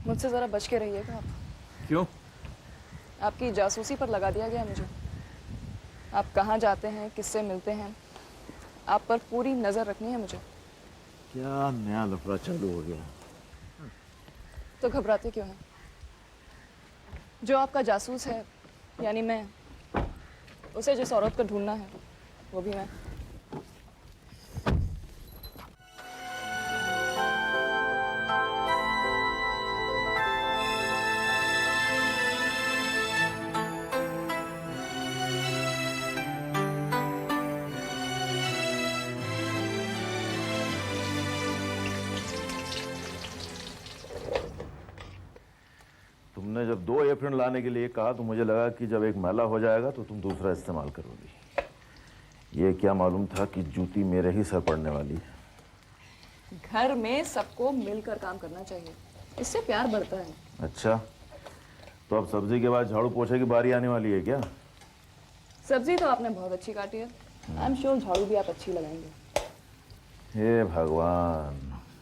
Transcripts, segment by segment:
मुझसे जरा बच के रहिएगा आप। क्यों? आपकी जासूसी पर लगा दिया गया मुझे। आप कहाँ जाते हैं, किससे मिलते हैं, आप पर पूरी नजर रखनी है मुझे। क्या नया लफड़ा चालू हो गया? तो घबराते क्यों हैं? जो आपका जासूस है यानी मैं, उसे जिस औरत को ढूंढना है वो भी मैं। तुमने जब 2 एप्रन लाने के लिए कहा तो मुझे लगा कि जब एक मैला हो जाएगा तो तुम दूसरा इस्तेमाल करोगी। ये क्या मालूम था कि जूती मेरे ही सर पड़ने वाली है। घर में सबको मिलकर काम करना चाहिए, इससे प्यार बढ़ता है। अच्छा, तो अब सब्जी के बाद झाड़ू पोछे की बारी आने वाली है क्या? सब्जी तो आपने बहुत अच्छी काटी है। आई एम श्योर झाड़ू भी आप अच्छी लगाएंगे। हे भगवान,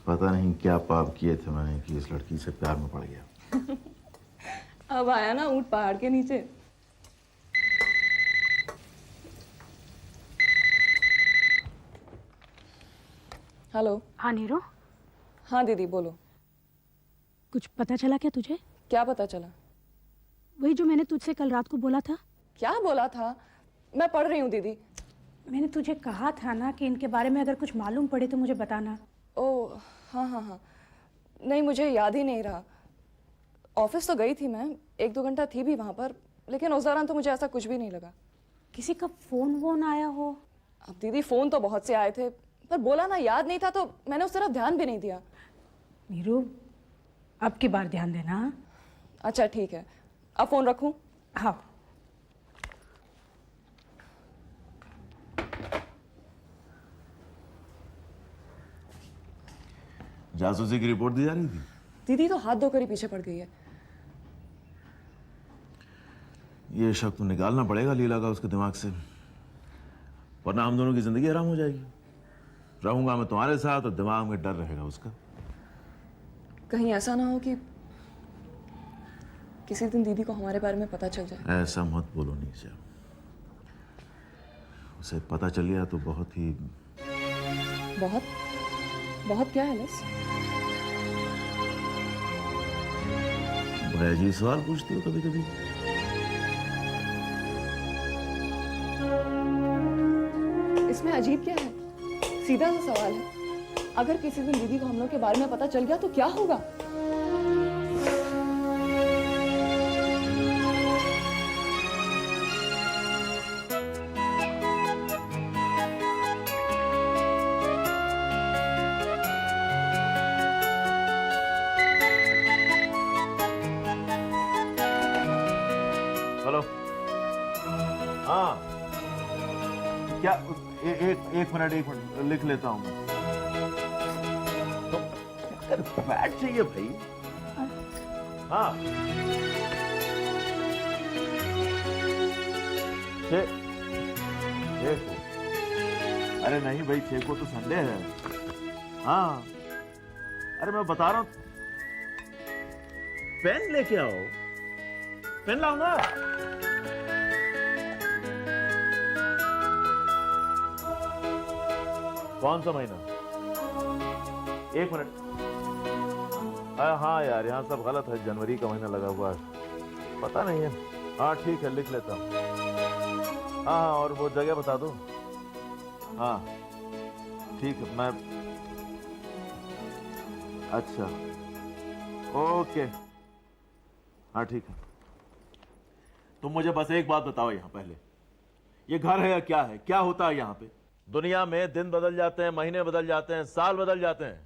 पता नहीं क्या पाप किए थे मैंने कि इस लड़की से प्यार में पड़ गया। अब आया ना ऊंट पहाड़ के नीचे। हेलो। हाँ नीरू, हाँ दीदी बोलो। कुछ पता चला क्या तुझे? क्या पता चला? वही जो मैंने तुझसे कल रात को बोला था। क्या बोला था? मैं पढ़ रही हूँ दीदी। मैंने तुझे कहा था ना कि इनके बारे में अगर कुछ मालूम पड़े तो मुझे बताना। ओह हाँ हाँ हाँ, नहीं मुझे याद ही नहीं रहा। ऑफिस तो गई थी मैं, 1-2 घंटा थी भी वहाँ पर, लेकिन उस दौरान तो मुझे ऐसा कुछ भी नहीं लगा। किसी का फोन वोन आया हो? अब दीदी फोन तो बहुत से आए थे, पर बोला ना याद नहीं था तो मैंने उस तरफ ध्यान भी नहीं दिया। नीरू, अब की बार ध्यान देना। अच्छा ठीक है, अब फोन रखूं? हाँ। जासूसी की रिपोर्ट दी जा रही थी। दीदी तो हाथ धोकर ही पीछे पड़ गई है। ये शक तो निकालना पड़ेगा लीला का उसके दिमाग से, वरना हम दोनों की जिंदगी आराम हो जाएगी। रहूंगा मैं तुम्हारे साथ और दिमाग में डर रहेगा उसका। कहीं ऐसा ना हो कि किसी दिन दीदी को हमारे बारे में पता चल जाए। ऐसा मत बोलो नीचे, उसे पता चल गया तो बहुत ही बहुत बहुत क्या है लिस? बड़ा अजीब सवाल पूछती हो कभी कभी। इसमें अजीब क्या है? सीधा सा सवाल है। अगर किसी दिन दीदी को हम लोग के बारे में पता चल गया तो क्या होगा? हेलो। हाँ क्या? एक मिनट लिख लेता हूँ मैं। तो बैठ चाहिए भाई। हाँ छे को। अरे नहीं भाई, 6 को तो संडे है। हाँ अरे मैं बता रहा हूँ, पेन लेके आओ। पेन लाऊंगा। कौन सा महीना? 1 मिनट। हाँ यार, यहाँ सब गलत है, जनवरी का महीना लगा हुआ है, पता नहीं है। हाँ ठीक है, लिख लेता हूँ। हाँ और वो जगह बता दो। हाँ ठीक है, मैं अच्छा ओके। हाँ ठीक है। तुम मुझे बस एक बात बताओ यहाँ पहले, ये घर है या क्या है? क्या होता है यहाँ पे? दुनिया में दिन बदल जाते हैं, महीने बदल जाते हैं, साल बदल जाते हैं,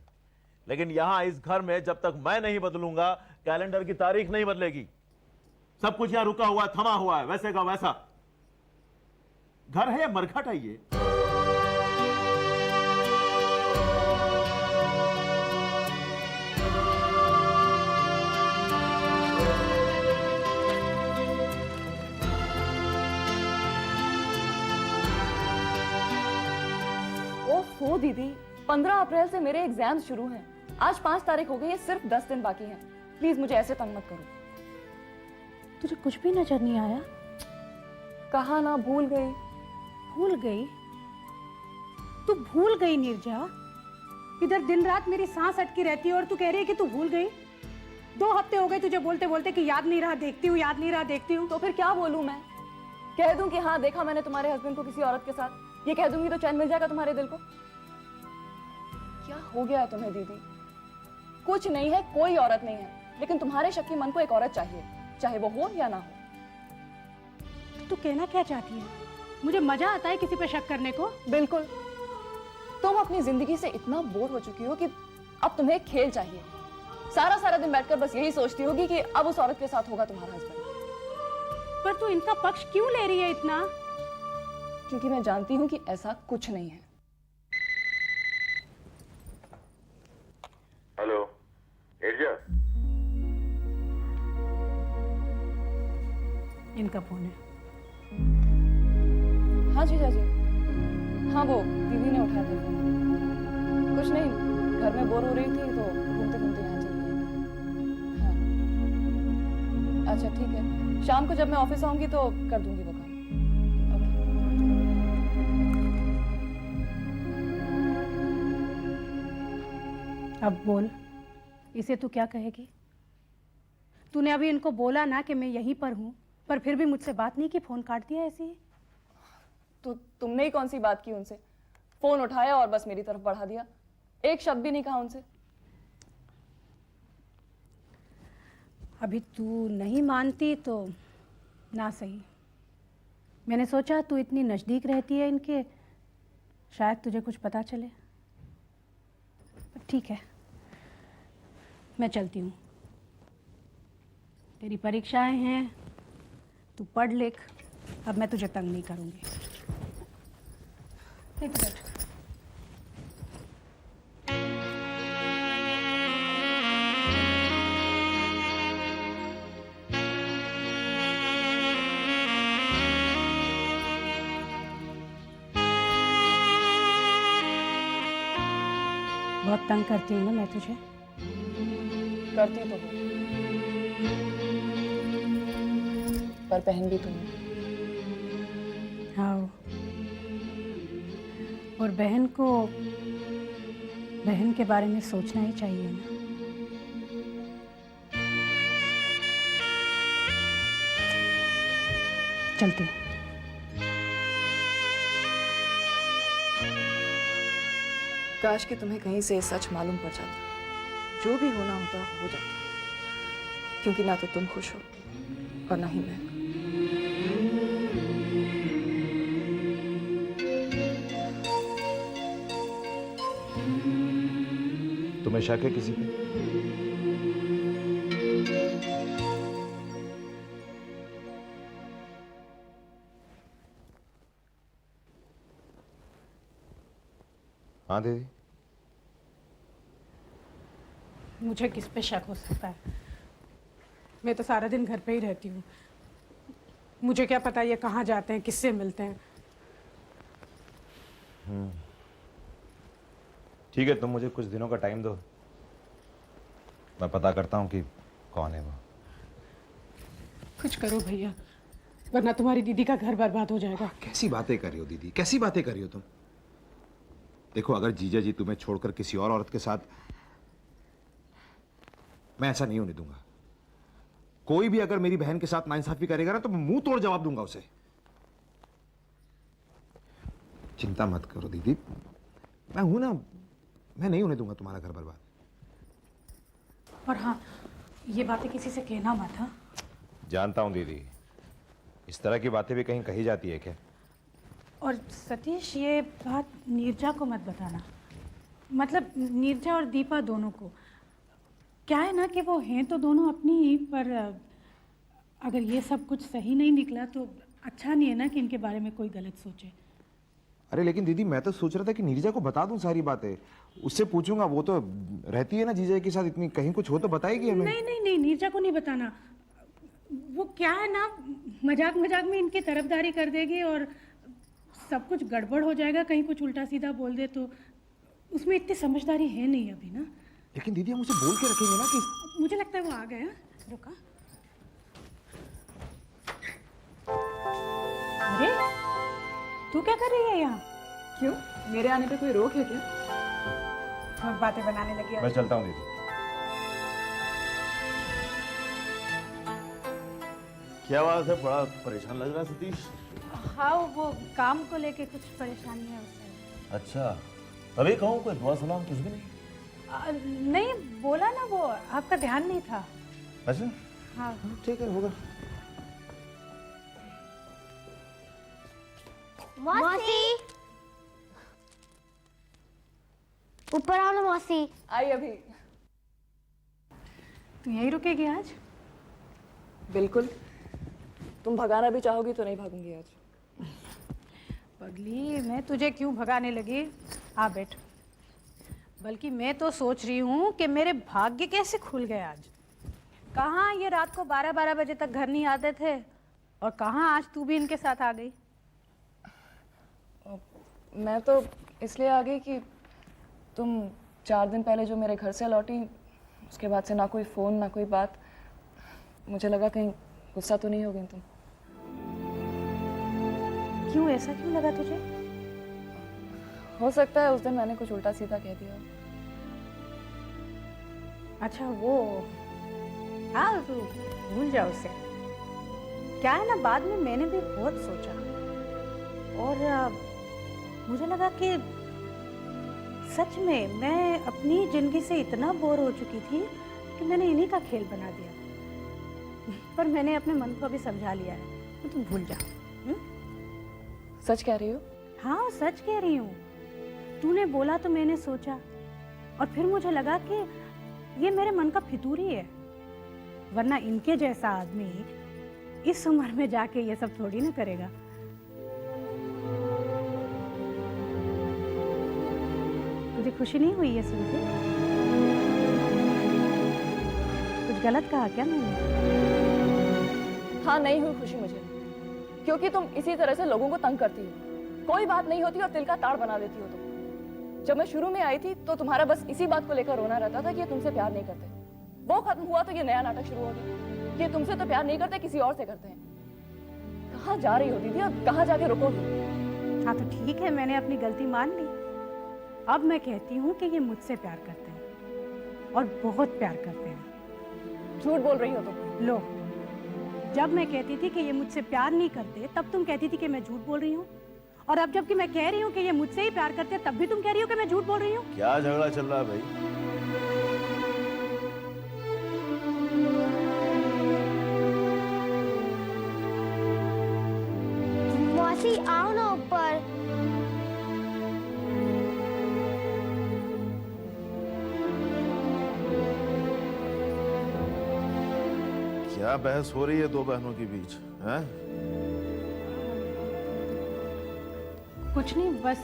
लेकिन यहां इस घर में जब तक मैं नहीं बदलूंगा कैलेंडर की तारीख नहीं बदलेगी। सब कुछ यहां रुका हुआ है, थमा हुआ है, वैसे का वैसा। घर है या मरघट है ये? ओहो दीदी, 15 अप्रैल से मेरे एग्जाम शुरू हैं। आज 5 तारीख हो गई है, सिर्फ 10 दिन बाकी हैं। प्लीज मुझे ऐसे तंग मत करो। तुझे कुछ भी नजर नहीं आया? कहा ना, भूल गई। भूल गई? तू भूल गई नीरजा? इधर दिन रात मेरी सांस अटकी रहती है और तू कह रही है कि तू भूल गई। 2 हफ्ते हो गए तुझे बोलते बोलते कि याद नहीं रहा, देखती हूँ, याद नहीं रहा, देखती हूँ। तो फिर क्या बोलूं मैं? कह दूं कि हाँ देखा मैंने तुम्हारे हस्बैंड को किसी औरत के साथ, ये कह दूंगी तो चैन मिल जाएगा तुम्हारे दिल को? क्या हो गया है तुम्हें दीदी? कुछ नहीं है, कोई औरत नहीं है, लेकिन तुम्हारे शक्की मन को एक औरत चाहिए, चाहे वो हो या ना हो। तू कहना क्या चाहती है? मुझे मजा आता है किसी पे शक करने को? बिल्कुल। तुम अपनी जिंदगी से इतना बोर हो चुकी हो कि अब तुम्हें एक खेल चाहिए। सारा सारा दिन बैठकर बस यही सोचती होगी कि अब उस औरत के साथ होगा तुम्हारा हस्बैंड। पर तू इनका पक्ष क्यों ले रही है इतना? क्योंकि मैं जानती हूं कि ऐसा कुछ नहीं है। हेलो एरिया, इनका फोन है। हाँ जीजा जी। हाँ वो दीदी ने उठाया था। कुछ नहीं, घर में बोर हो रही थी तो घूमते घूमते यहाँ चली गई। हाँ अच्छा ठीक है, शाम को जब मैं ऑफिस आऊंगी तो कर दूंगी वो काम। ओके। अब बोल, इसे तू क्या कहेगी? तूने अभी इनको बोला ना कि मैं यहीं पर हूँ, पर फिर भी मुझसे बात नहीं की, फोन काट दिया ऐसे ही। तो तुमने ही कौन सी बात की उनसे? फोन उठाया और बस मेरी तरफ बढ़ा दिया, एक शब्द भी नहीं कहा उनसे। अभी तू नहीं मानती तो ना सही। मैंने सोचा तू इतनी नज़दीक रहती है इनके, शायद तुझे कुछ पता चले। ठीक है, मैं चलती हूँ। तेरी परीक्षाएं हैं, तू पढ़ लिख। अब मैं तुझे तंग नहीं करूँगी। ठीक है, बैठ। बहुत तंग करती हूँ ना मैं तुझे? करती तो हूँ, पर बहन भी तुम हो। हाँ, और बहन को बहन के बारे में सोचना ही चाहिए ना। चलती हूँ। काश कि तुम्हें कहीं से सच मालूम पड़ जाता, जो भी होना होता हो जाता, क्योंकि ना तो तुम खुश हो और ना ही मैं। तुम्हें शक है किसी पे? हाँ दीदी। मुझे किस पे शक हो सकता है? मैं तो सारा दिन घर पे ही रहती हूँ। मुझे क्या पता ये कहाँ जाते हैं, किससे मिलते हैं। ठीक है, तुम मुझे कुछ दिनों का टाइम दो, मैं पता करता हूँ कि कौन है वो। कुछ करो भैया, वरना तुम्हारी दीदी का घर बर्बाद हो जाएगा। कैसी बातें कर रही हो दीदी, कैसी बातें कर रही हो तुम? देखो, अगर जीजा जी तुम्हें छोड़कर किसी और औरत के साथ, मैं ऐसा नहीं होने दूंगा। कोई भी अगर मेरी बहन के साथ नाइंसाफी करेगा ना तो मैं मुंह तोड़ जवाब दूंगा उसे। चिंता मत करो दीदी, मैं हूं ना, मैं नहीं होने दूंगा तुम्हारा घर बर्बाद। और हाँ, ये बातें किसी से कहना मत। हाँ, जानता हूँ दीदी, इस तरह की बातें भी कहीं कही जाती है क्या? और सतीश, ये बात नीरजा को मत बताना। मतलब नीरजा और दीपा दोनों को। क्या है ना कि वो हैं तो दोनों अपनी ही, पर अगर ये सब कुछ सही नहीं निकला तो अच्छा नहीं है ना कि इनके बारे में कोई गलत सोचे। अरे लेकिन दीदी, मैं तो सोच रहा था कि नीरजा को बता दूं सारी बातें, उससे पूछूंगा। वो तो रहती है ना जीजा के साथ इतनी, कहीं कुछ हो तो बताएगी हमें। नहीं नहीं नहीं, नीरजा को नहीं बताना। वो क्या है ना, मजाक मजाक में इनकी तरफदारी कर देगी और सब कुछ गड़बड़ हो जाएगा। कहीं कुछ उल्टा सीधा बोल दे तो उसमें इतनी समझदारी है नहीं अभी ना। लेकिन दीदी, हम उसे बोल के रखेंगे ना कि मुझे लगता है वो आ गए। रुका। अरे तू क्या कर रही है यहाँ? क्यों, मेरे आने पे कोई रोक है क्या? और बातें बनाने लगी मैं चलता हूँ दीदी। क्या बात है, बड़ा परेशान लग रहा है सतीश। हाँ वो काम को लेके कुछ परेशानी है उससे। अच्छा, तभी कहूँ कोई दुआ सलाम कुछ भी नहीं? नहीं बोला ना, वो आपका ध्यान नहीं था। अच्छा हाँ ठीक है, होगा। मौसी, ऊपर आओ ना मौसी। आई अभी। तू यहीं रुकेगी आज? बिल्कुल, तुम भगाना भी चाहोगी तो नहीं भागूंगी आज। पगली, मैं तुझे क्यों भगाने लगी? आ बैठ। बल्कि मैं तो सोच रही हूँ कि मेरे भाग्य कैसे खुल गए आज। कहाँ ये रात को 12-12 बजे तक घर नहीं आते थे, और कहाँ आज तू भी इनके साथ आ गई। मैं तो इसलिए आ गई कि तुम 4 दिन पहले जो मेरे घर से लौटी, उसके बाद से ना कोई फ़ोन ना कोई बात। मुझे लगा कहीं गुस्सा तो नहीं हो गई तुम। क्यों, ऐसा क्यों लगा तुझे? हो सकता है उस दिन मैंने कुछ उल्टा सीधा कह दिया। अच्छा वो, हाँ तू भूल जा उसे। क्या है ना, बाद में मैंने भी बहुत सोचा और मुझे लगा कि सच में मैं अपनी जिंदगी से इतना बोर हो चुकी थी कि मैंने इन्हीं का खेल बना दिया। पर मैंने अपने मन को अभी समझा लिया है, तो तुम भूल जा। सच कह रही हो? हाँ सच कह रही हूँ। तूने बोला तो मैंने सोचा, और फिर मुझे लगा कि ये मेरे मन का फितूर ही है, वरना इनके जैसा आदमी इस उम्र में जाके ये सब थोड़ी ना करेगा। तुझे खुशी नहीं हुई ये सुन के? कुछ गलत कहा क्या मैंने? हाँ, नहीं हुई खुशी मुझे, क्योंकि तुम इसी तरह से लोगों को तंग करती हो। कोई बात नहीं होती और तिल का ताड़ बना देती हो तुम। जब मैं शुरू में आई थी तो तुम्हारा बस इसी बात को लेकर रोना रहता था कि ये तुमसे प्यार नहीं करते। वो खत्म हुआ तो ये नया नाटक शुरू हो गया कि ये तुमसे तो प्यार नहीं करते, किसी और से करते हैं। कहाँ जा रही हो दीदी, और कहाँ जाके रुकोगी? हाँ तो ठीक है, मैंने अपनी गलती मान ली। अब मैं कहती हूँ कि ये मुझसे प्यार करते हैं, और बहुत प्यार करते हैं। झूठ बोल रही हो तुम। लो, जब मैं कहती थी कि ये मुझसे प्यार नहीं करते, तब तुम कहती थी कि मैं झूठ बोल रही हूँ, और अब जबकि मैं कह रही हूँ कि ये मुझसे ही प्यार करते हैं, तब भी तुम कह रही हो कि मैं झूठ बोल रही हूँ। क्या झगड़ा चल रहा है भाई? मौसी आओ ना ऊपर। क्या बहस हो रही है दो बहनों के बीच? हैं? कुछ नहीं, बस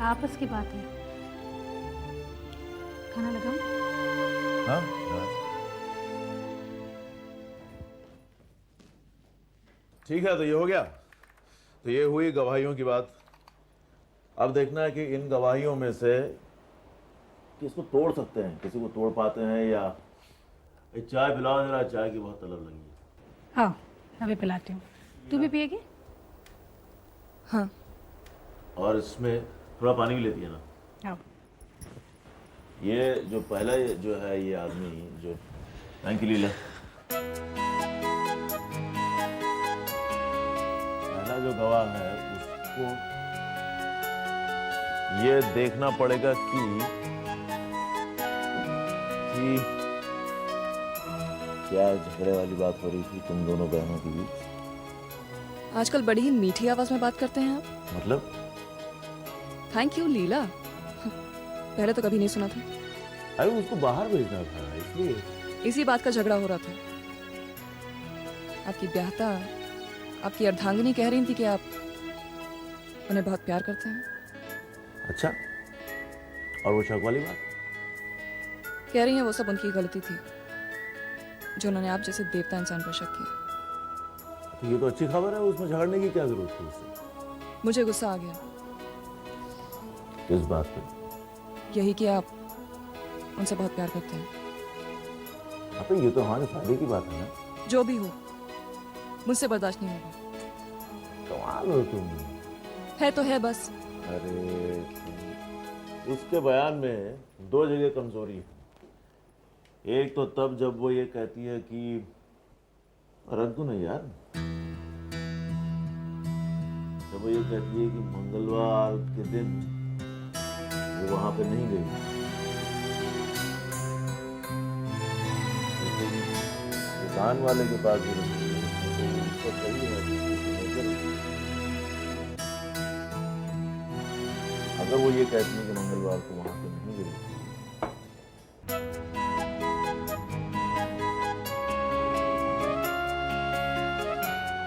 आपस की बात है। खाना लगाओ। हाँ? ठीक है, तो ये हो गया। तो ये हुई गवाहियों की बात। अब देखना है कि इन गवाहियों में से किसको तोड़ सकते हैं, किसी को तोड़ पाते हैं या। एक चाय पिलाओ जरा, चाय की बहुत तलब लगी है। हाँ अभी पिलाती हूँ। तू भी पिएगी? हाँ। और इसमें थोड़ा पानी भी लेती है ना। हाँ। ये जो पहला जो है ये आदमी जो, थैंक यू लीला। पहला जो गवाह है उसको ये देखना पड़ेगा कि क्या झगड़े वाली बात हो रही थी तुम दोनों बहनों के बीच। आजकल बड़ी ही मीठी आवाज में बात करते हैं आप। मतलब? थैंक यू लीला। पहले तो कभी नहीं सुना था। अरे उसको बाहर भेजना था इसलिए। इसी बात का झगड़ा हो रहा था। आपकी ब्याहता, आपकी अर्धांगिनी कह रही थी कि आप उन्हें बहुत प्यार करते हैं। अच्छा, और वो शक वाली बात? कह रही हैं वो सब उनकी गलती थी जो उन्होंने आप जैसे देवता इंसान पर शक किया। तो ये तो अच्छी खबर है, उसमें झगड़ने की क्या जरूरत थी उससे? मुझे गुस्सा आ गया। किस बात पे? यही कि आप उनसे बहुत प्यार करते हैं। अबे ये तो हमारे फायदे की बात है ना। जो भी हो, मुझसे बर्दाश्त नहीं होगा। कमाल हो तुम। है तो है बस। अरे उसके बयान में दो जगह कमजोरी है। एक तो तब जब वो ये कहती है कि रख दो ना यार, जब वो ये कहती है कि मंगलवार के दिन वो वहां पे नहीं गई। दुकान वाले के पास भी रखी है, तो उसको सही है कि अगर वो ये कहती है कि मंगलवार को वहां पे नहीं गई,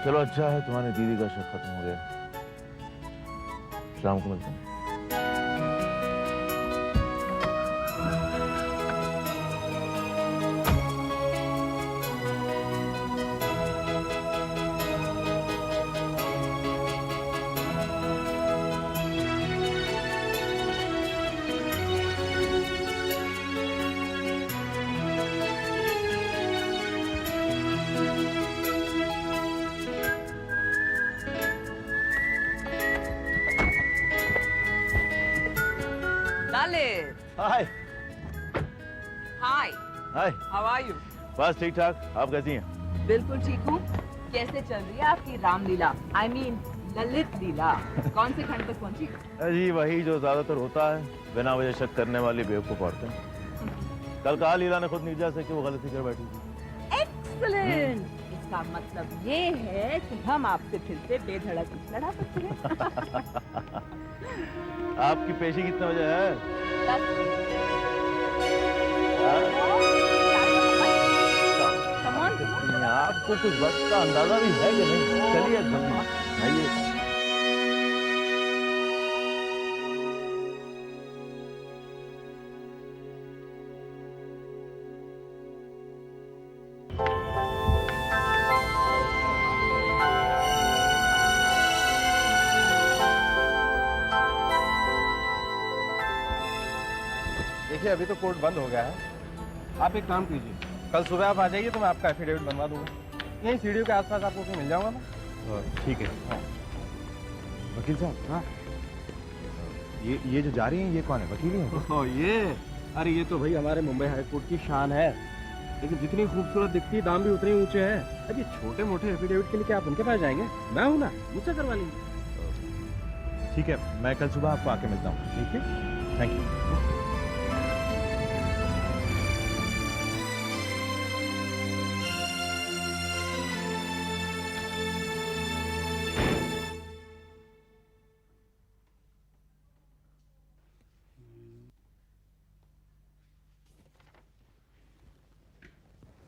चलो अच्छा है तुम्हारी दीदी का शक खत्म हो गया। शाम को मिलते हैं। Lalit, hi hi. Hi, How are you? बस ठीक ठाक। आप कैसी हैं? बिल्कुल ठीक हूँ। कैसे चल रही है आपकी रामलीला? I mean ललित लीला। कौन से खंड तक पहुंची? जी वही जो ज्यादातर होता है, बिना वजह शक करने वाली बेवकूफ औरतें। कल कहा लीला ने खुद नीरजा से कि वो गलती कर बैठी थी। Excellent. इसका मतलब ये है कि हम आपसे फिर से बेधड़क लड़ा सकते हैं। आपकी पेशी कितने बजे है? 10 Come on, come on. आपको कुछ वक्त का अंदाजा भी है कि नहीं? चलिए जल्दी आइए। देखिए अभी तो कोर्ट बंद हो गया है। आप एक काम कीजिए, कल सुबह आप आ जाइए तो मैं आपका एफिडेविट बनवा दूंगा। यहीं सीढ़ियों के आसपास आपको कहीं मिल जाऊंगा मैं। ठीक है। हाँ। वकील साहब, हाँ। ये जो जा रही हैं ये कौन है? वकील ही हैं? ओह ये, अरे ये तो भाई हमारे मुंबई हाई कोर्ट की शान है। लेकिन जितनी खूबसूरत दिखती है दाम भी उतने ऊंचे हैं। अरे छोटे मोटे एफिडेविट के लिए क्या आप उनके पास जाएंगे? मैं हूं ना, मुझसे करवा लीजिए। ठीक है, मैं कल सुबह आपको आके मिलता हूँ। ठीक है। Thank you.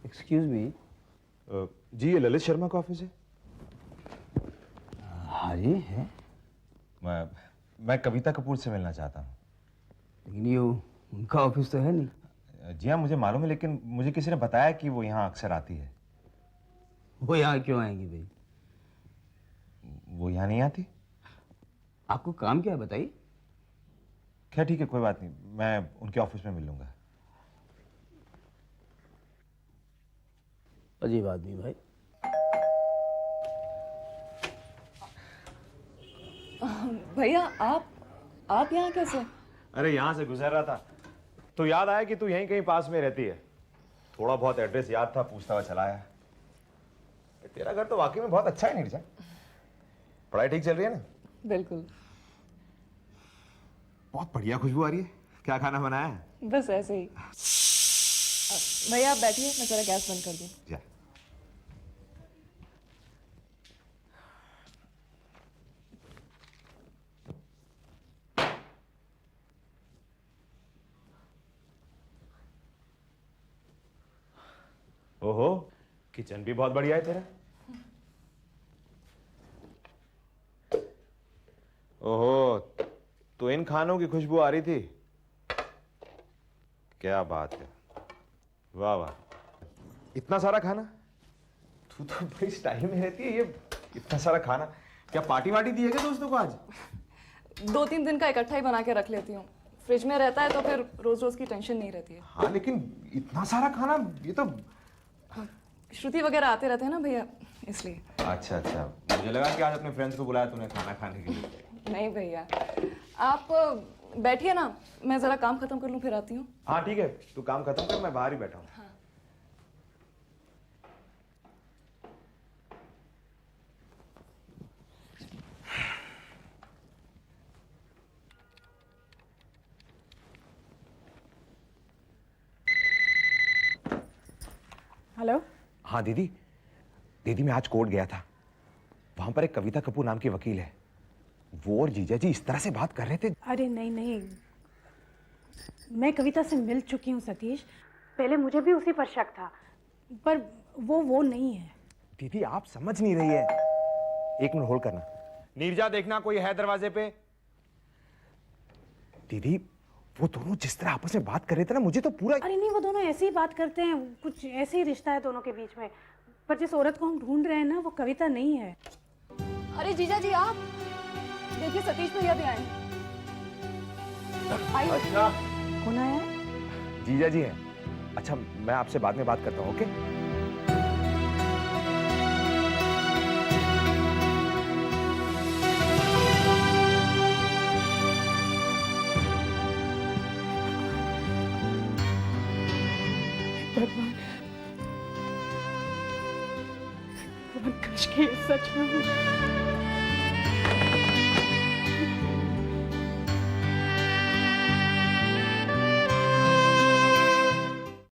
Excuse me. जी ये ललित शर्मा का ऑफिस है? हाँ जी है, मैं कविता कपूर से मिलना चाहता हूँ। लेकिन ये उनका ऑफिस तो है नहीं। जी हाँ मुझे मालूम है, लेकिन मुझे किसी ने बताया कि वो यहाँ अक्सर आती है। वो यहाँ क्यों आएंगी भाई? वो यहाँ नहीं आती? आपको काम क्या है बताइए। खैर ठीक है, कोई बात नहीं, मैं उनके ऑफिस में मिल लूंगा। अजीब आदमी भाई। भैया आप यहाँ कैसे? अरे यहाँ से गुजर रहा था तो याद आया कि तू यहीं कहीं पास में रहती है। थोड़ा बहुत एड्रेस याद था, पूछता हुआ चला आया। तेरा घर तो वाकई में बहुत अच्छा है नीरजा। पढ़ाई ठीक चल रही है ना? बिल्कुल। बहुत बढ़िया खुशबू आ रही है। क्या खाना बनाया है? बस ऐसे ही। भैया आप बैठिए, मैं जरा गैस बंद कर दूं। जा। ओहो, किचन भी बहुत बढ़िया है तेरा। ओहो, तो इन खानों की खुशबू आ रही थी। क्या बात है, वाह वाह। इतना सारा खाना? तू तो बड़ी स्टाइल में रहती है। ये इतना सारा खाना क्या पार्टी वार्टी दी है क्या दोस्तों को आज? 2-3 दिन का इकट्ठा ही बना के रख लेती हूँ। फ्रिज में रहता है तो फिर रोज रोज की टेंशन नहीं रहती है। हाँ लेकिन इतना सारा खाना, ये तो श्रुति वगैरह आते रहते हैं ना भैया, इसलिए। अच्छा अच्छा, मुझे लगा कि आज अपने फ्रेंड्स को बुलाया तूने खाना खाने के लिए। नहीं भैया, आप बैठिए ना, मैं जरा काम खत्म कर लूं फिर आती हूँ। हाँ ठीक है, तू काम खत्म कर, मैं बाहर ही बैठा हूँ। हेलो। हाँ दीदी, दीदी मैं आज कोर्ट गया था। वहां पर एक कविता कपूर नाम की वकील है। वो और जीजा जी इस तरह से बात कर रहे थे। अरे नहीं नहीं, मैं कविता से मिल चुकी हूँ सतीश। पहले मुझे भी उसी पर शक था, पर वो नहीं है। दीदी आप समझ नहीं रही है। एक मिनट होल्ड करना। नीरजा देखना कोई है दरवाजे पे। दीदी वो दोनों जिस तरह आपस में बात कर रहे थे ना, मुझे तो पूरा। अरे नहीं, वो दोनों ऐसे ही बात करते हैं, कुछ ऐसे ही रिश्ता है दोनों के बीच में। पर जिस औरत को हम ढूंढ रहे हैं ना, वो कविता नहीं है। अरे जीजा जी, आप देखिए सतीश भैया भी आए हैं। आइए। अच्छा कौन आया है? जीजा जी है। अच्छा मैं आपसे बाद में बात करता हूँ, ओके? भगवान, काश के ये सच में हो।